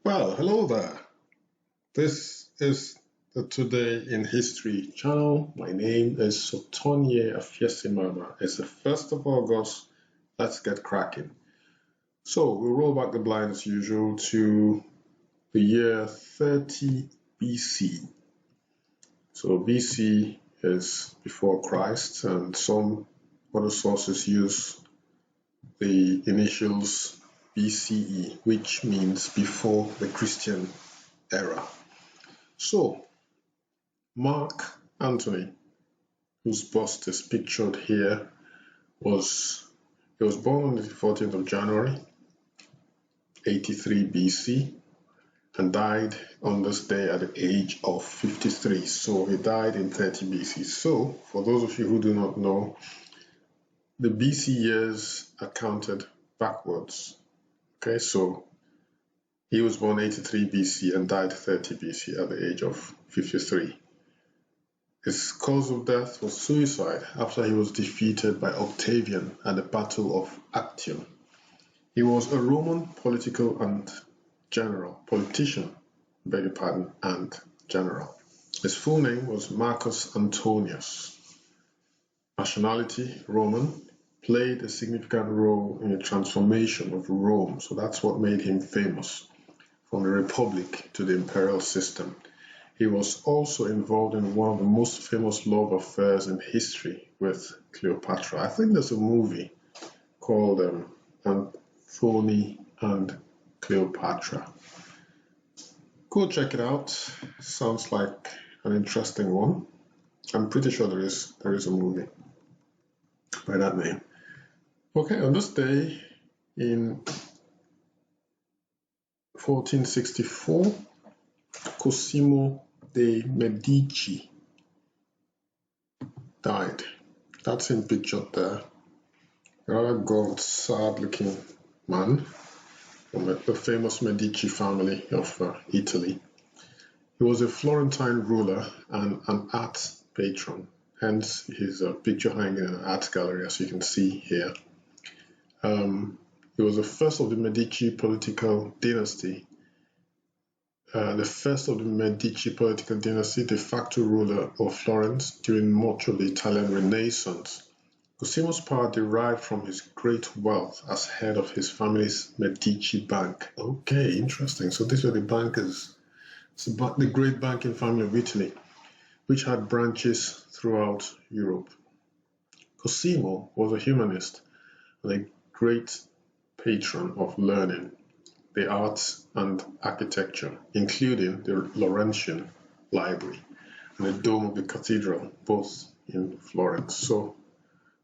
Well, hello there. This is the Today in History channel. My name is Sotonye Afiesimama. It's the 1st of August. Let's get cracking. So we'll roll back the blind as usual to the year 30 BC. So BC is before Christ, and some other sources use the initials BCE, which means before the Christian era. So, Mark Antony, whose bust is pictured here, was born on the 14th of January, 83 BC, and died on this day at the age of 53. So he died in 30 BC. So, for those of you who do not know, the BC years are counted backwards. Okay, so he was born 83 BC and died 30 BC at the age of 53. His cause of death was suicide after he was defeated by Octavian at the Battle of Actium. He was a Roman politician and general. His full name was Marcus Antonius. Nationality, Roman, played a significant role in the transformation of Rome, so that's what made him famous, from the Republic to the imperial system. He was also involved in one of the most famous love affairs in history with Cleopatra. I think there's a movie called Antony and Cleopatra. Go check it out. Sounds like an interesting one. I'm pretty sure there is a movie by that name. Okay, on this day in 1464, Cosimo de Medici died. That's him pictured there. A rather gaunt, sad-looking man from the famous Medici family of Italy. He was a Florentine ruler and an art patron. Hence, his picture hanging in an art gallery, as you can see here. He was the first of the Medici political dynasty. The de facto ruler of Florence during much of the Italian Renaissance. Cosimo's power derived from his great wealth as head of his family's Medici Bank. Okay, interesting. So these were the bankers. It's the great banking family of Italy, which had branches throughout Europe. Cosimo was a humanist and a great patron of learning, the arts and architecture, including the Laurentian Library and the dome of the cathedral, both in Florence. So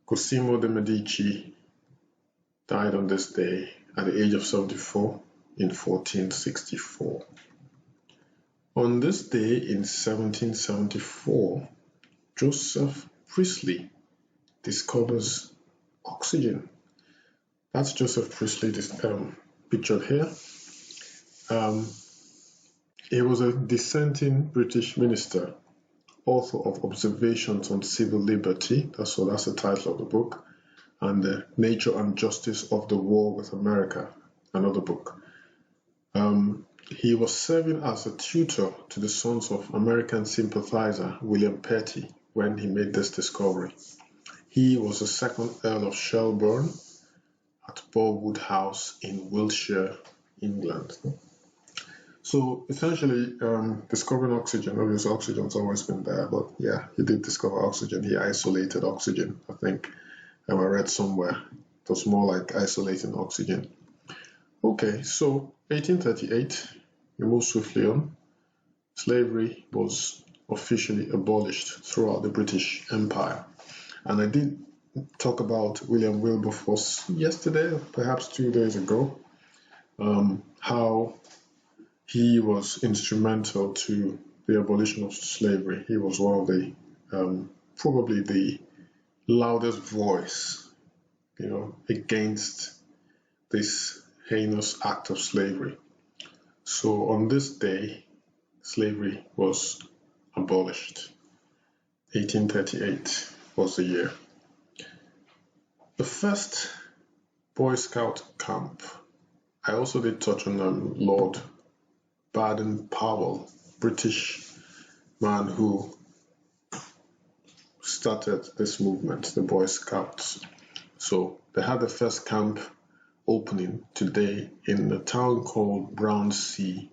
Cosimo de Medici died on this day at the age of 74 in 1464. On this day in 1774, Joseph Priestley discovers oxygen. That's Joseph Priestley pictured here. He was a dissenting British minister, author of Observations on Civil Liberty, that's the title of the book, and The Nature and Justice of the War with America, another book. He was serving as a tutor to the sons of American sympathizer William Petty when he made this discovery. He was the second Earl of Shelburne at Borwood House in Wiltshire, England. So essentially, discovering oxygen, obviously oxygen's always been there, but yeah, he did discover oxygen. He isolated oxygen, I think. I read somewhere it was more like isolating oxygen. Okay, so 1838, we move swiftly on. Slavery was officially abolished throughout the British Empire. And I did talk about William Wilberforce yesterday, perhaps 2 days ago, how he was instrumental to the abolition of slavery. He was one of the, probably the loudest voice, against this heinous act of slavery. So on this day, slavery was abolished. 1838 was the year. The first Boy Scout camp. I also did touch on Lord Baden-Powell, British man who started this movement, the Boy Scouts. So they had the first camp opening today in a town called Brownsea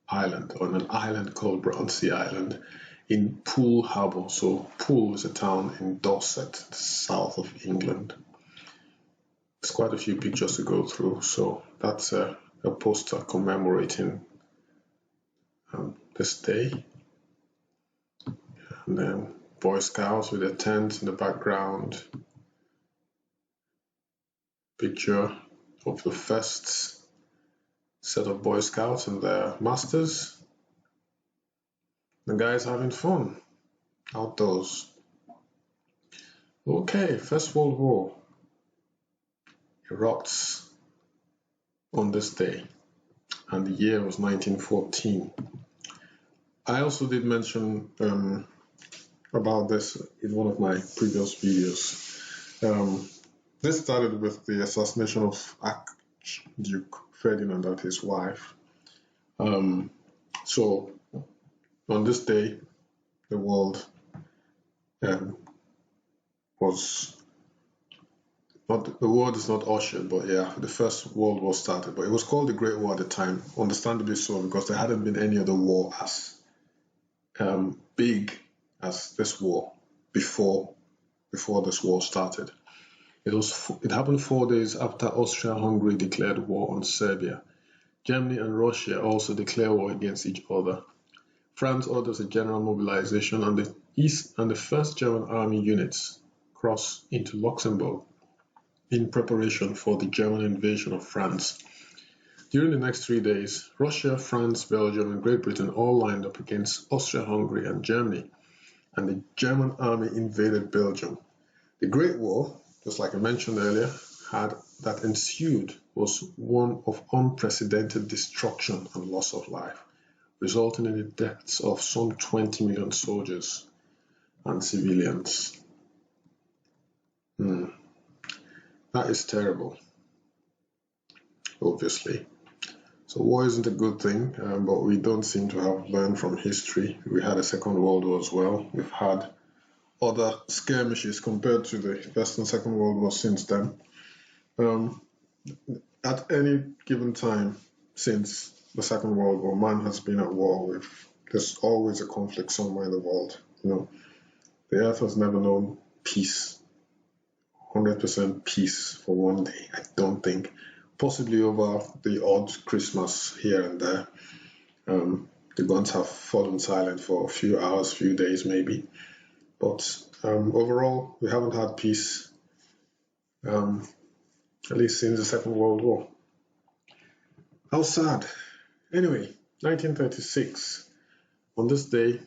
Island, on an island called Brownsea Island in Poole Harbour. So Poole is a town in Dorset, south of England. There's quite a few pictures to go through. So that's a poster commemorating this day. And then Boy Scouts with a tent in the background. Picture of the first set of Boy Scouts and their masters. The guys having fun outdoors. Okay, First World War erupts on this day, and the year was 1914. I also did mention about this in one of my previous videos. This started with the assassination of Archduke Ferdinand and his wife. So on this day, the world was not, the world is not ushered, but yeah, the First World War started. But it was called the Great War at the time, understandably so, because there hadn't been any other war as big as this war before this war started. It happened 4 days after Austria-Hungary declared war on Serbia. Germany and Russia also declare war against each other. France orders a general mobilization, and the first German army units cross into Luxembourg in preparation for the German invasion of France. During the next 3 days, Russia, France, Belgium, and Great Britain all lined up against Austria-Hungary and Germany, and the German army invaded Belgium. The Great War, just like I mentioned earlier, that ensued was one of unprecedented destruction and loss of life, resulting in the deaths of some 20 million soldiers and civilians. That is terrible, obviously. So war isn't a good thing, but we don't seem to have learned from history. We had a Second World War as well. We've had other skirmishes compared to the First and Second World War since then. At any given time since the Second World War, man has been at war with. There's always a conflict somewhere in the world. The earth has never known peace, 100% peace for one day. I don't think. Possibly over the odd Christmas here and there. The guns have fallen silent for a few hours, few days maybe. But overall, we haven't had peace, at least since the Second World War. How sad. Anyway, 1936. On this day,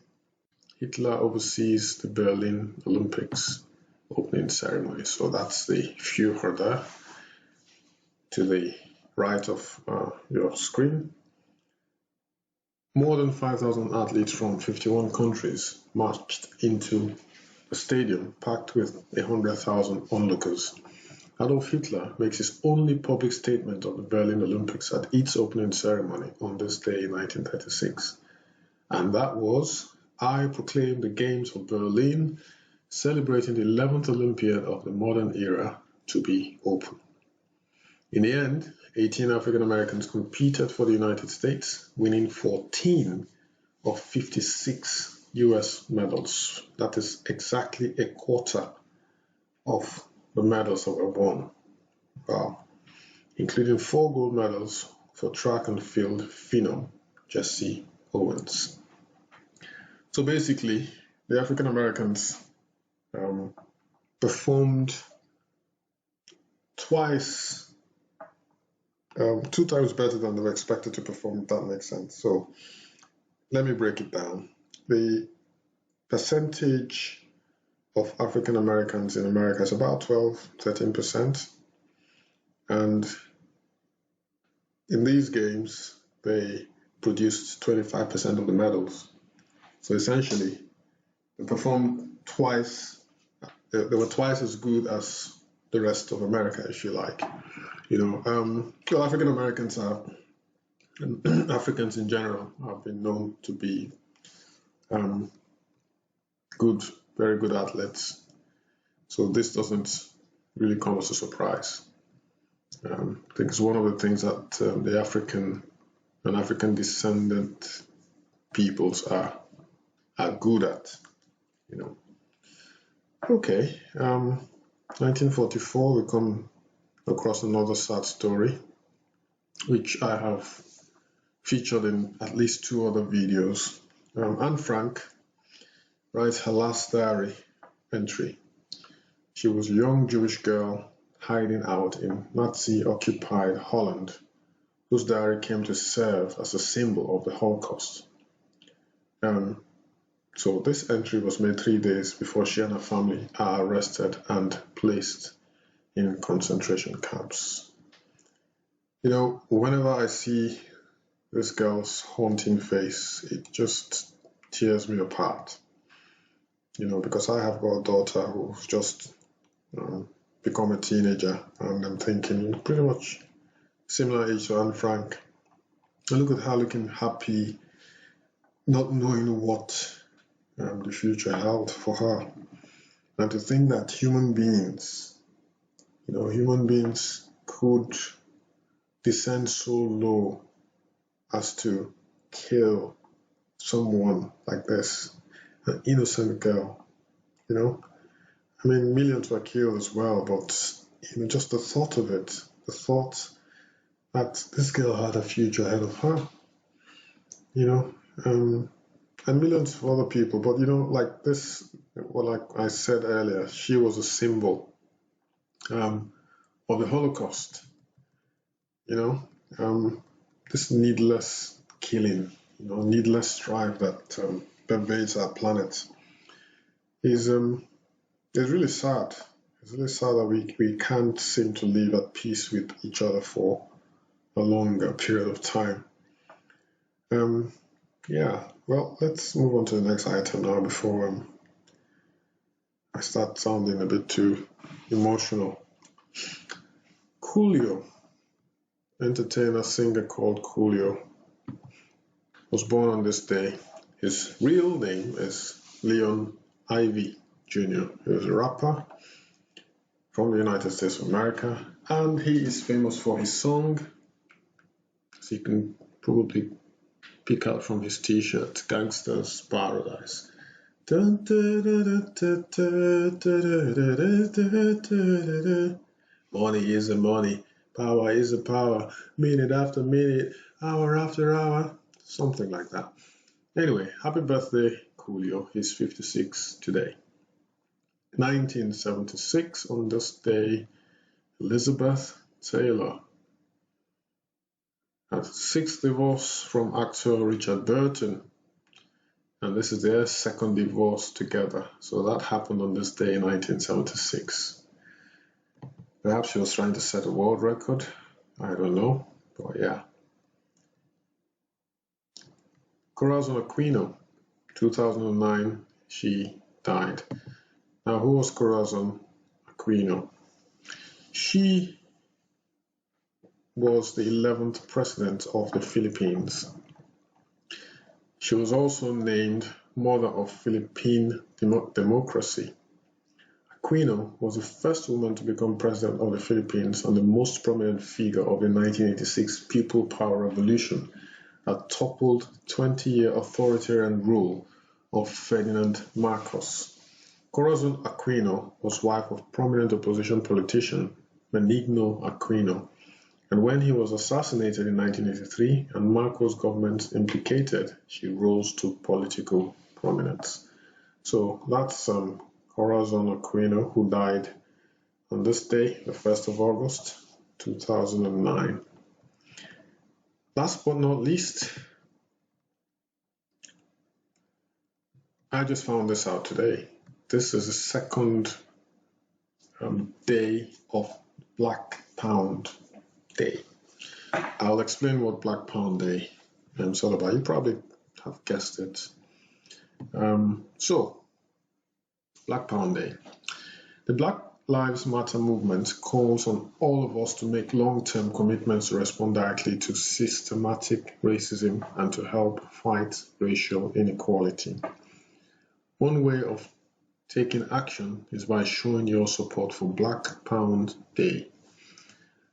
Hitler oversees the Berlin Olympics opening ceremony. So that's the Führer there, to the right of your screen. More than 5,000 athletes from 51 countries marched into the stadium, packed with 100,000 onlookers. Adolf Hitler makes his only public statement of the Berlin Olympics at its opening ceremony on this day in 1936. And that was, "I proclaim the Games of Berlin, celebrating the 11th Olympiad of the modern era, to be open." In the end, 18 African Americans competed for the United States, winning 14 of 56 US medals. That is exactly a quarter of the medals that were won. Wow. Including 4 gold medals for track and field phenom Jesse Owens. So basically, the African Americans performed twice, 2 times better than they were expected to perform, if that makes sense. So let me break it down. The percentage of African Americans in America is about 12-13%. And in these games, they produced 25% of the medals. So essentially, they performed twice, they were twice as good as the rest of America, if you like. African Americans are And Africans in general have been known to be good, very good athletes. So this doesn't really come as a surprise. I think it's one of the things that the African and African descendant peoples are good at, you know. Okay, 1944, we come across another sad story, which I have featured in at least 2 other videos. Anne Frank writes her last diary entry. She was a young Jewish girl hiding out in Nazi-occupied Holland, whose diary came to serve as a symbol of the Holocaust. So this entry was made 3 days before she and her family are arrested and placed in concentration camps. You know, whenever I see this girl's haunting face, it just tears me apart. You know, because I have got a daughter who's just become a teenager, and I'm thinking pretty much similar age to Anne Frank. And look at her looking happy, not knowing what the future held for her. And to think that human beings could descend so low as to kill someone like this, an innocent girl, you know. I mean, millions were killed as well, but you know, just the thought of it, the thought that this girl had a future ahead of her, you know, and millions of other people. But you know, like this, well, like I said earlier, she was a symbol of the Holocaust. You know, this needless killing, you know, needless strife that pervades our planet is really sad. It's really sad that we can't seem to live at peace with each other for a longer period of time. Yeah, well, let's move on to the next item now before I start sounding a bit too emotional. Coolio, entertainer, singer called Coolio, was born on this day. His real name is Leon Ivy Jr. He was a rapper from the United States of America, and he is famous for his song, as you can probably pick out from his t-shirt, Gangsta's Paradise. Money is the money, power is the power, minute after minute, hour after hour, something like that. Anyway, happy birthday, Coolio. He's 56 today. 1976, on this day, Elizabeth Taylor had 6th divorce from actor Richard Burton, and this is their 2nd divorce together. So that happened on this day in 1976. Perhaps she was trying to set a world record, I don't know, but yeah. Corazon Aquino, 2009, she died. Now, who was Corazon Aquino? She was the 11th president of the Philippines. She was also named Mother of Philippine Democracy. Aquino was the first woman to become president of the Philippines and the most prominent figure of the 1986 People Power Revolution that toppled 20-year authoritarian rule of Ferdinand Marcos. Corazon Aquino was wife of prominent opposition politician Benigno Aquino, and when he was assassinated in 1983 and Marcos' government implicated, she rose to political prominence. So that's Corazon Aquino, who died on this day, the 1st of August, 2009. Last but not least, I just found this out today. This is the 2nd day of Black Pound Day. I'll explain what Black Pound Day is all about. You probably have guessed it. So, Black Pound Day. The Black Lives Matter movement calls on all of us to make long-term commitments to respond directly to systematic racism and to help fight racial inequality. One way of taking action is by showing your support for Black Pound Day,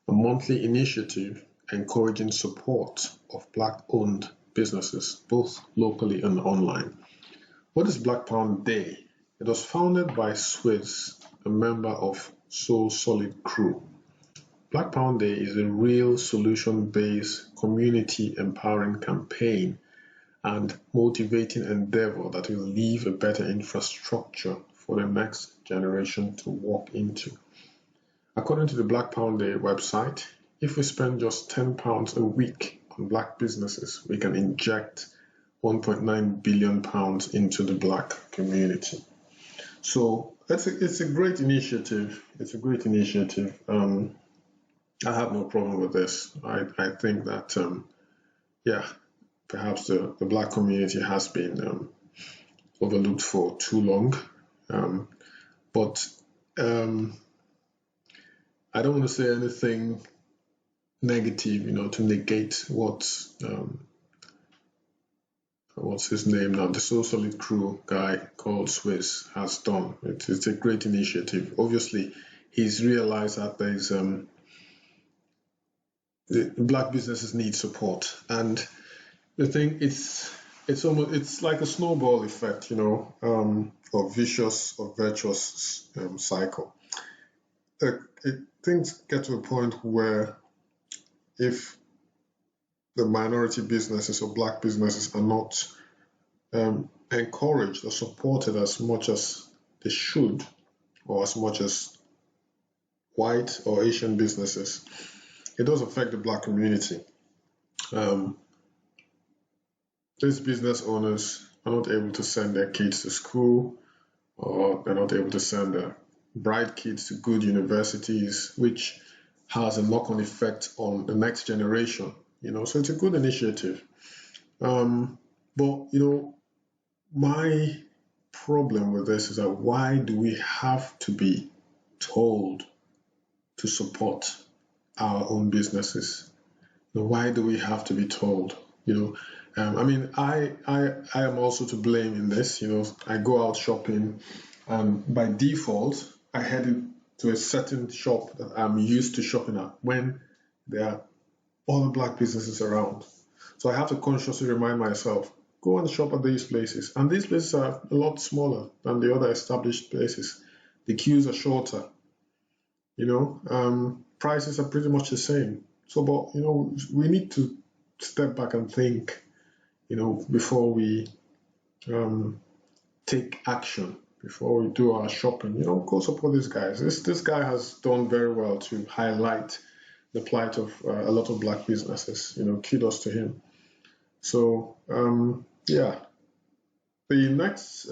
a monthly initiative encouraging support of Black-owned businesses, both locally and online. What is Black Pound Day? It was founded by Swiss, a member of So Solid Crew. Black Pound Day is a real solution-based, community-empowering campaign and motivating endeavor that will leave a better infrastructure for the next generation to walk into. According to the Black Pound Day website, if we spend just £10 a week on Black businesses, we can inject £1.9 billion into the Black community. So it's a great initiative. It's a great initiative. I have no problem with this. I think that, perhaps the Black community has been overlooked for too long. But I don't want to say anything negative, to negate what's his name now, the So Solid Crew guy called Swiss has done. It's a great initiative. Obviously, he's realized that there's the Black businesses need support, and the thing it's like a snowball effect, or vicious or virtuous cycle. Things get to a point where if the minority businesses or Black businesses are not encouraged or supported as much as they should, or as much as white or Asian businesses, it does affect the Black community. These business owners are not able to send their kids to school, or they're not able to send their bright kids to good universities, which has a knock-on effect on the next generation. So it's a good initiative. But my problem with this is that why do we have to be told to support our own businesses? Why do we have to be told? I am also to blame in this. I go out shopping, and by default, I head to a certain shop that I'm used to shopping at when there are other Black businesses around. So I have to consciously remind myself, go and shop at these places. And these places are a lot smaller than the other established places. The queues are shorter. Prices are pretty much the same. So, but, we need to step back and think, before we take action, before we do our shopping. Go support these guys. This guy has done very well to highlight the plight of a lot of Black businesses. Kudos to him. So, the next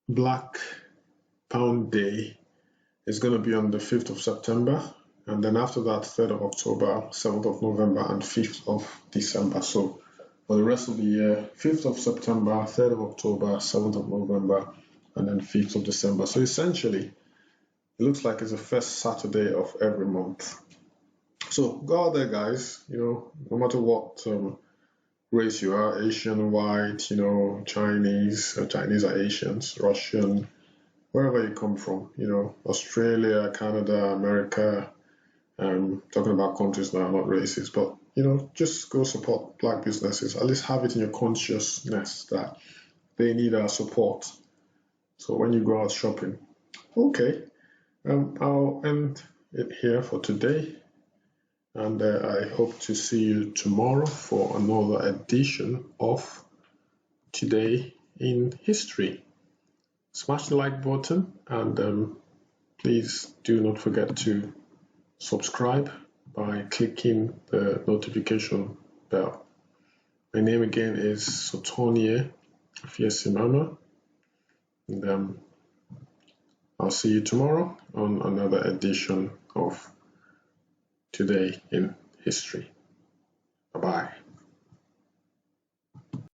Black Pound Day is going to be on the 5th of September, and then after that, 3rd of October, 7th of November, and 5th of December. So for the rest of the year, 5th of September, 3rd of October, 7th of November, and then 5th of December. So essentially, it looks like it's the first Saturday of every month. So go out there, guys. No matter what race you are, Asian, white, Chinese are Asians, Russian, wherever you come from, Australia, Canada, America. Talking about countries now, not races, but just go support Black businesses. At least have it in your consciousness that they need our support. So when you go out shopping, okay. I'll end it here for today, and I hope to see you tomorrow for another edition of Today in History. Smash the like button, and please do not forget to subscribe by clicking the notification bell. My name again is Sotonie Fiesimama, and I'll see you tomorrow on another edition of Today in History. Bye-bye.